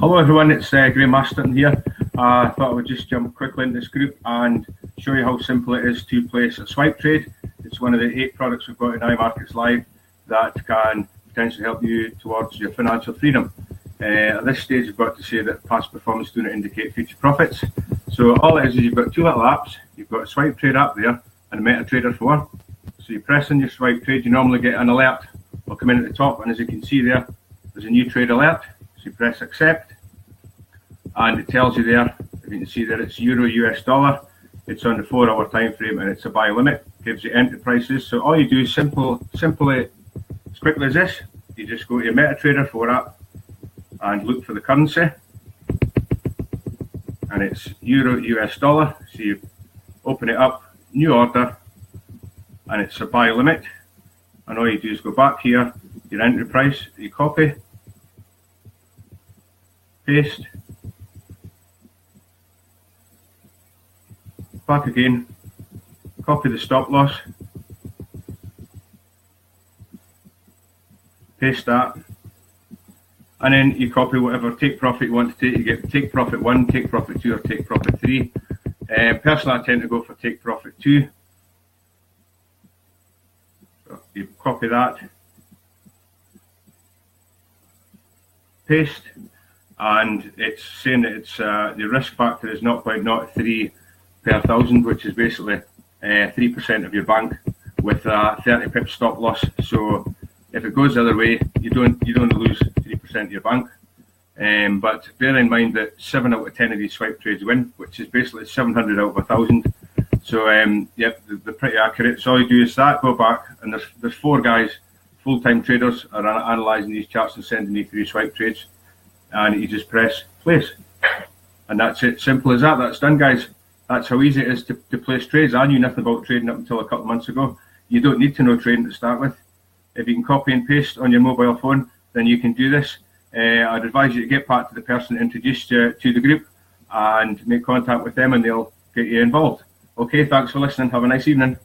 Hello everyone, it's Graham Masterton here. I thought I would just jump quickly into this group and show you how simple it is to place a swipe trade. It's one of the 8 products we've got in IMarketsLive that can potentially help you towards your financial freedom. At this stage, you've got to say that past performance do not indicate future profits. So all it is you've got 2 little apps. You've got a swipe trade app there and a MetaTrader 4. So you press on your swipe trade, you normally get an alert. Will come in at the top, and as you can see there, there's a new trade alert. So you press accept, and it tells you there, if you can see there, it's Euro US dollar. It's on the 4-hour time frame, and it's a buy limit. Gives you entry prices. So all you do is simply, as quickly as this, you just go to your MetaTrader 4 app and look for the currency, and it's Euro US dollar. So you open it up, new order, and it's a buy limit. And all you do is go back here, your entry price, you copy, paste, back again, copy the stop loss, paste that, and then you copy whatever take profit you want to take. You get take profit 1, take profit 2, or take profit 3. Personally, I tend to go for take profit 2. So you copy that, paste, and it's saying that it's the risk factor is 0.03 per 1,000, which is basically 3% of your bank with a 30 pip stop loss. So if it goes the other way, you don't lose 3% of your bank. But bear in mind that 7 out of 10 of these swipe trades win, which is basically 700 out of 1,000. So yep, they're pretty accurate. So all you do is that, go back, and there's 4 guys, full-time traders, are analysing these charts and sending you through swipe trades, and you just press place, and that's it. Simple as that. That's done, guys. That's how easy it is to place trades. I knew nothing about trading up until a couple of months ago. You don't need to know trading to start with. If you can copy and paste on your mobile phone, then you can do this. I'd advise you to get back to the person that introduced you to the group and make contact with them, and they'll get you involved. Okay, thanks for listening. Have a nice evening.